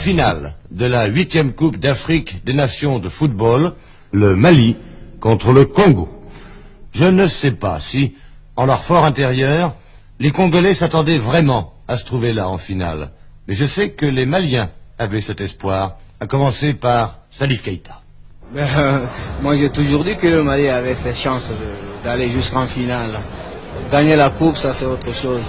finale de la 8e Coupe d'Afrique des Nations de football, le Mali contre le Congo. Je ne sais pas si, en leur fort intérieur, les Congolais s'attendaient vraiment à se trouver là en finale. Mais je sais que les Maliens avaient cet espoir, à commencer par Salif Keïta. Moi j'ai toujours dit que le Mali avait ses chances d'aller jusqu'en finale. Gagner la coupe, ça c'est autre chose.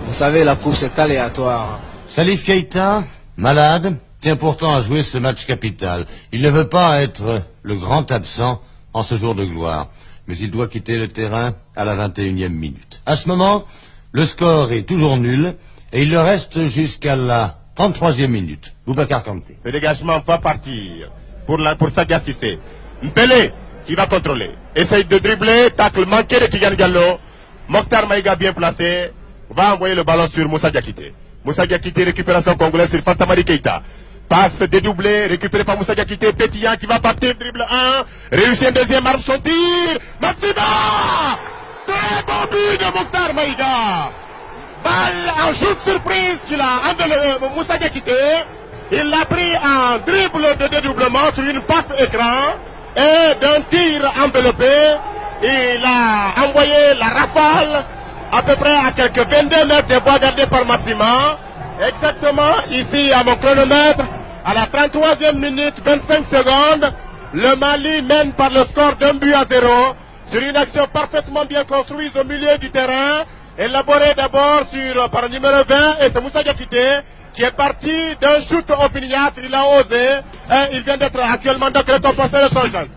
Vous savez, la coupe c'est aléatoire. Salif Keïta, malade, tient pourtant à jouer ce match capital. Il ne veut pas être le grand absent en ce jour de gloire. Mais il doit quitter le terrain à la 21e minute. À ce moment, le score est toujours nul et il le reste jusqu'à la 33e minute. Boubacar Kanté. Le dégagement va partir pour Sadia Cissé. Mpele qui va contrôler. Essaye de dribbler, tacle manqué de Tidiane Diallo. Mokhtar Maïga bien placé. Va envoyer le ballon sur Moussa Diakité. Moussa Diakité, récupération congolaise sur Fantamari Keïta. Passe dédoublé, récupéré par Moussa Diakité, Pétillant qui va partir, dribble 1, réussit un deuxième, arme son tir, Maxima! Très bon but de Mokhtar Maïga! Balle en shoot surprise qu'il a enlevé Moussa Diakité. Il l'a pris en dribble de dédoublement sur une passe écran et d'un tir enveloppé. Il a envoyé la rafale à peu près à quelques 22 mètres des bois gardés par Maxima. Exactement ici à mon chronomètre, à la 33e minute 25 secondes, le Mali mène par le score d'1-0 sur une action parfaitement bien construite au milieu du terrain, élaborée d'abord par le numéro 20 et c'est Moussa Diakité qui est parti d'un shoot opiniâtre, il a osé et il vient d'être actuellement donc récompensé de son jeune.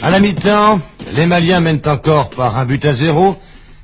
À la mi-temps, les Maliens mènent encore par 1-0,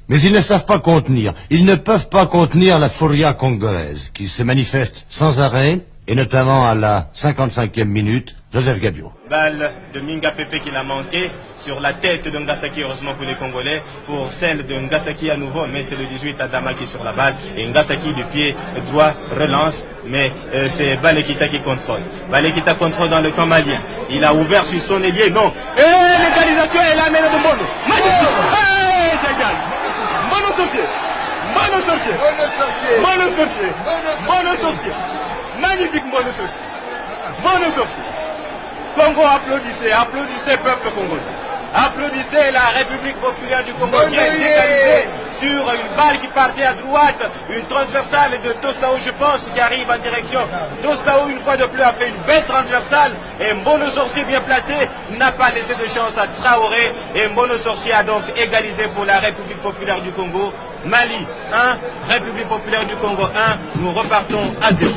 mais ils ne savent pas contenir. Ils ne peuvent pas contenir la furia congolaise, qui se manifeste sans arrêt, et notamment à la 55e minute, Joseph Gabiot. Balle de Minga Pepe qui l'a manqué sur la tête de Ngasaki, heureusement pour les Congolais, pour celle de Ngasaki à nouveau, mais c'est le 18 Adama qui est sur la balle, et Ngasaki du pied droit relance, mais c'est Balekita qui contrôle. Balekita contrôle dans le camp malien. Il a ouvert sur son ailier, non. Et l'égalisation est là, mais de Mono. Magnifique. Hey, Jagal. Mono sorcier. Mono sorcier. Mono sorcier. Mono sorcier. Magnifique Mono sorcier. Mono sorcier. Congo, applaudissez, applaudissez peuple congolais. Applaudissez la République populaire du Congo qui est égalisée sur une balle qui partait à droite, une transversale de Tostao, je pense, qui arrive en direction. Tostao, une fois de plus, a fait une belle transversale et Mbono Sorcier bien placé n'a pas laissé de chance à Traoré et Mbono Sorcier a donc égalisé pour la République populaire du Congo. Mali 1, République populaire du Congo 1, nous repartons à 0.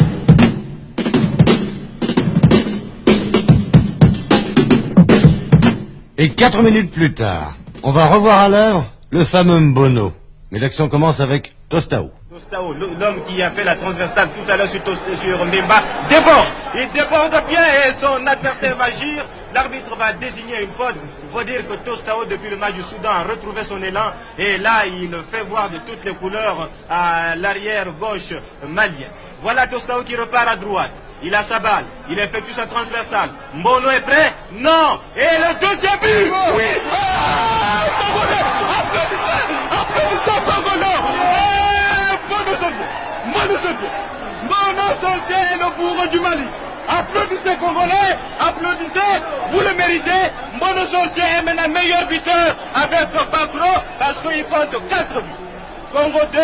Et 4 minutes plus tard, on va revoir à l'œuvre le fameux Mbono. Mais l'action commence avec Tostao. Tostao, l'homme qui a fait la transversale tout à l'heure sur Mbemba, déborde. Il déborde bien et son adversaire va agir. L'arbitre va désigner une faute. Il faut dire que Tostao, depuis le match du Soudan, a retrouvé son élan. Et là, il fait voir de toutes les couleurs à l'arrière gauche malien. Voilà Tostao qui repart à droite. Il a sa balle, il effectue sa transversale. Mbono est prêt? Non. Et le deuxième but? Oui. Congolais, applaudissez, applaudissez Congolais. Mbono Sorcier, Mbono Sorcier, Mbono Sorcier est le bourreau du Mali. Applaudissez Congolais, applaudissez, vous le méritez. Mbono Sorcier est maintenant meilleur buteur avec Bakro parce qu'il compte 4 buts. Congo 2,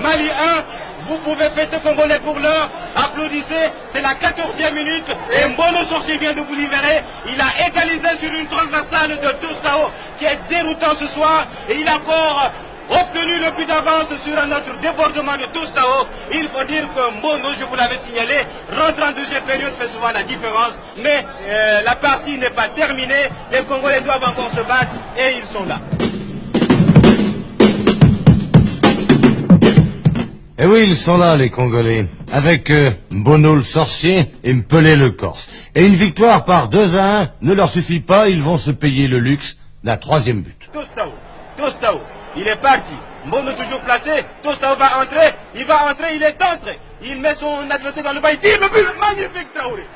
Mali 1. Vous pouvez fêter Congolais pour l'heure. Applaudissez, c'est la 14e minute et Mbono Sorcier vient de vous libérer. Il a égalisé sur une transversale de Tostao qui est déroutant ce soir et il a encore obtenu le but d'avance sur un autre débordement de Tostao. Il faut dire que Mbono, je vous l'avais signalé, rentre en deuxième période, fait souvent la différence, mais la partie n'est pas terminée. Les Congolais doivent encore se battre et ils sont là. Et oui, ils sont là, les Congolais, avec Mbono le sorcier et Mpelé le Corse. Et une victoire par 2-1 ne leur suffit pas, ils vont se payer le luxe d'un 3e but. Tostao, il est parti. Mbono toujours placé, Tostao va entrer, il est entré. Il met son adversaire dans le bas, il tire le but, magnifique Traoré.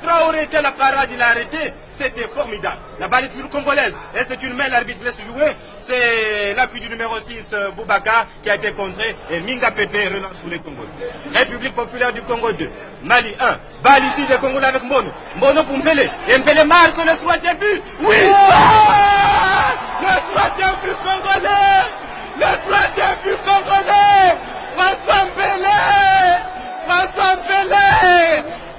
Traoré était la parade, il a arrêté. c'était formidable. La balle est toujours congolaise. Et c'est une main, l'arbitre laisse jouer. C'est l'appui du numéro 6, Boubacar, qui a été contré. Et Minga Pepe relance pour les Congolais. République populaire du Congo 2. Mali 1. Balle ici des Congolais avec Mbono. Mbono pour Mbele. Et Mbele marque le troisième but. Oui! Le troisième but congolais! Le troisième but congolais! François Mbele! François Mbele!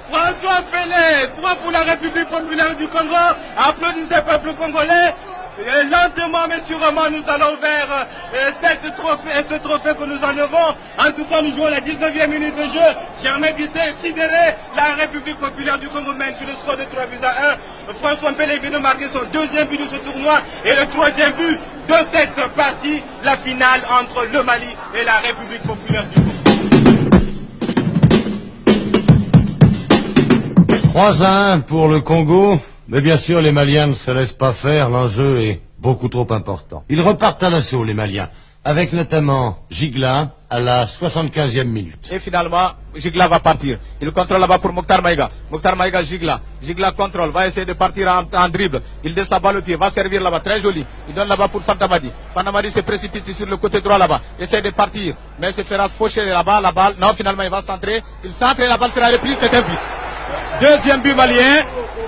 François Mbele! 3 pour la République populaire du Congo. Applaudissez peuple congolais. Et lentement mais sûrement nous allons vers ce trophée que nous enlevons. En tout cas nous jouons la 19e minute de jeu. Germain Bisset sidéré. La République populaire du Congo mène sur le score de 3-1. François Mbele vient de marquer son deuxième but de ce tournoi. Et le troisième but de cette partie. La finale entre le Mali et la République populaire du Congo. 3-1 pour le Congo. Mais bien sûr, les Maliens ne se laissent pas faire, l'enjeu est beaucoup trop important. Ils repartent à l'assaut, les Maliens, avec notamment Gigla à la 75e minute. Et finalement, Gigla va partir. Il contrôle là-bas pour Mokhtar Maïga. Mokhtar Maïga, Gigla. Gigla contrôle, va essayer de partir en dribble. Il descend balle au pied, va servir là-bas, très joli. Il donne là-bas pour Fantamadi. Fantamadi se précipite sur le côté droit là-bas. Essaie de partir, mais se fera faucher là-bas, la balle. Non, finalement, il va centrer. Il centre et la balle sera reprise, c'est un but. Deuxième but malien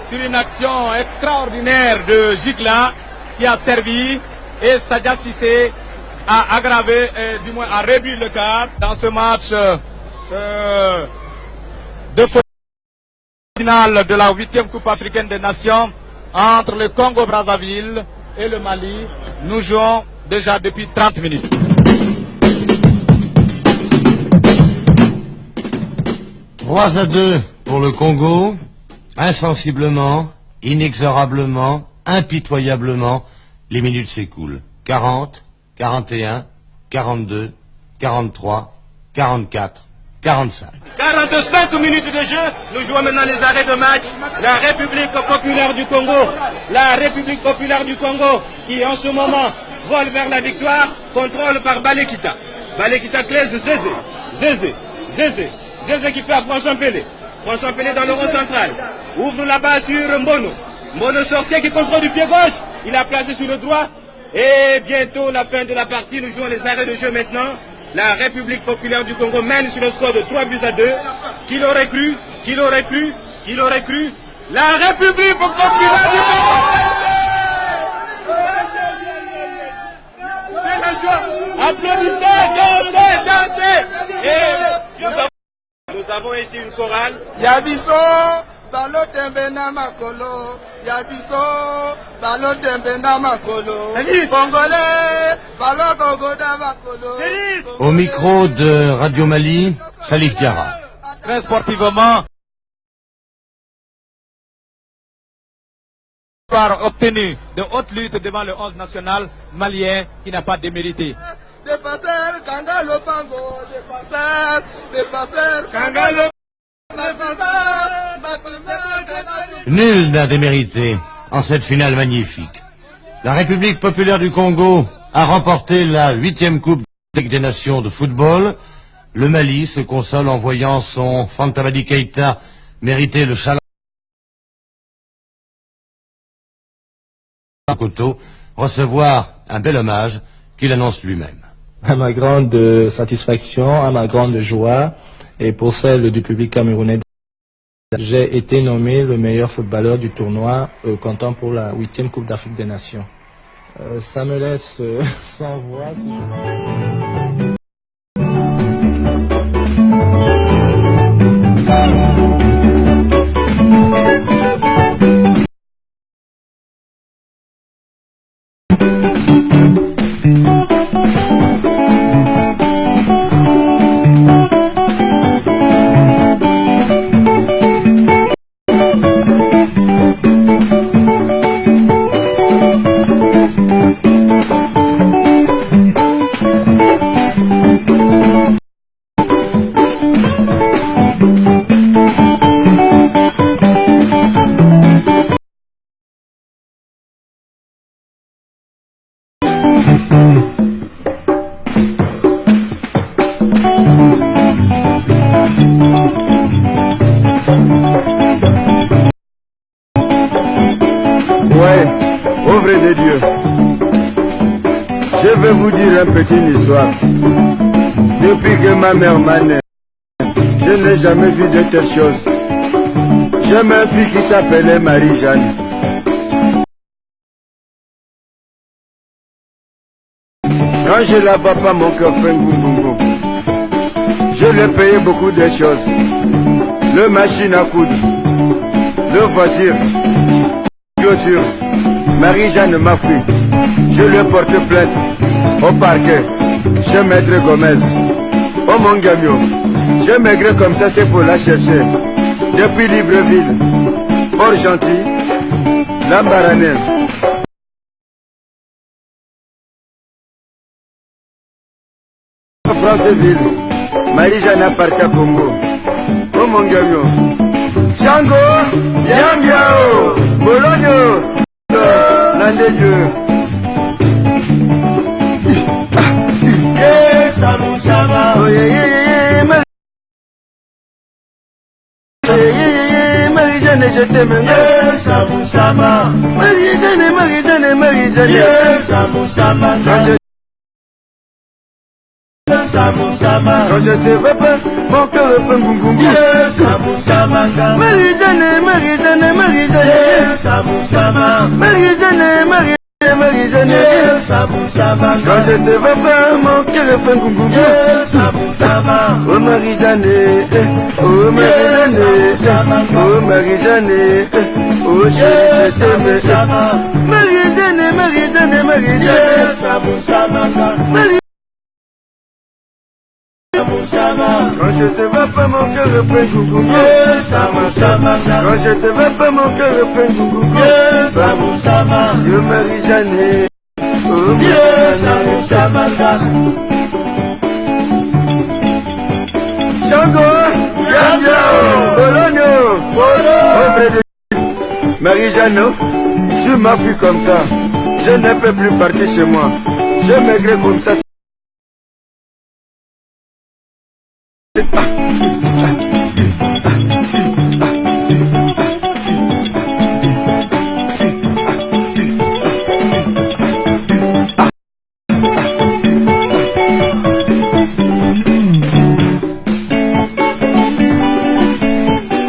sur une action extraordinaire de Gigla qui a servi et Sadia Cissé a aggravé, du moins a réduit le quart dans ce match de finale de la 8e Coupe africaine des Nations entre le Congo-Brazzaville et le Mali. Nous jouons déjà depuis 30 minutes. « 3-2 pour le Congo, insensiblement, inexorablement, impitoyablement, les minutes s'écoulent. 40, 41, 42, 43, 44, 45. 45 minutes de jeu, nous jouons maintenant les arrêts de match. La République populaire du Congo, la République populaire du Congo qui en ce moment vole vers la victoire, contrôle par Balekita. Balekita Claise Zézé, Zézé, Zézé, Zézé qui fait à François Mbele. François Mbele dans le rond central, ouvre là-bas sur Mbono. Mbono sorcier qui contrôle du pied gauche, il a placé sur le droit. Et bientôt la fin de la partie, nous jouons les arrêts de jeu maintenant. La République populaire du Congo mène sur le score de 3-2. Qui l'aurait cru? Qui l'aurait cru? Qui l'aurait cru? La République populaire du Congo! Applaudissez, dansez, dansez! Et nous avons ici une chorale. Yabiso, balo tembe na makolo. Yabiso, balo tembe na makolo. Congolais, balo Congo na makolo. Au micro de Radio Mali, Salif Diarra. Très sportivement, obtenu de haute lutte devant le 11 national malien qui n'a pas démérité. Dépasseur, Kangalo Pango, dépasseur, Kangalo, Nul n'a démérité en cette finale magnifique. La République populaire du Congo a remporté la 8e Coupe des Nations de football. Le Mali se console en voyant son Fantamadi Keïta mériter le chaland Koto recevoir un bel hommage qu'il annonce lui-même. À ma grande satisfaction, à ma grande joie et pour celle du public camerounais, j'ai été nommé le meilleur footballeur du tournoi comptant pour la 8e Coupe d'Afrique des Nations. Ça me laisse sans voix. Si je... Ouais, pauvre de Dieu. Je vais vous dire une petite histoire. Depuis que ma mère m'a né, je n'ai jamais vu de telle chose. J'ai ma fille qui s'appelait Marie-Jeanne. Quand je la vois pas, mon cœur fait boum boum boum. Je lui ai payé beaucoup de choses. Le machine à coudre, le voiture, clôture. Marie-Jeanne m'a fui. Je lui ai porté plainte au parquet chez Maître Gomez. Oh mon gamio, j'ai maigré comme ça, c'est pour la chercher. Depuis Libreville, Port-Gentil, Lambaranel. Franceville, Marie-Jeanne a parti à Congo. Oh mon gamio, Chango, Yambiao, Bologno, Nande Dieu. Oh yeah, yeah, yeah, Marie-Jeanne, je t'aime. Marie-Jeanne, Marie-Jeanne, Marie-Jeanne. Quand je te vois pas, mon cœur fait boum boum boum. Marie-Jeanne, Marie-Jeanne, Marie-Jeanne. Marie-Jeanne, Marie-Jeanne. Quand je te vois pas, mon cœur fait boum boum boum. Oh Marie-Jeanne, oh Marie-Jeanne, oh Marie-Jeanne, oh chérie, je t'aime. Marie-Jeanne, Marie-Jeanne, Marie-Jeanne. Quand je te vois pas, mon cœur fait coucou. Quand je te vois pas, mon cœur fait coucou. Dieu Marie-Jeanne, oh Marie-Jeanne. Chango, Yambiao, Bologno, Marie-Jeanne, tu m'as vu comme ça. Je ne peux plus partir chez moi. Je maigre comme ça.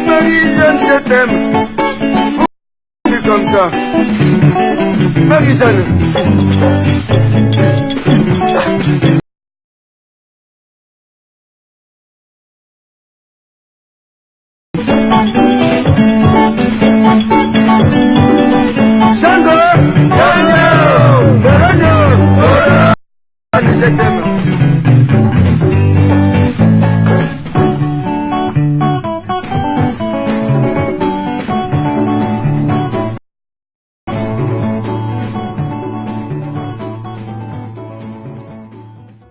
Marie-Jeanne, je t'aime. Comme ça. Marie-Jeanne. Chango, je t'aime.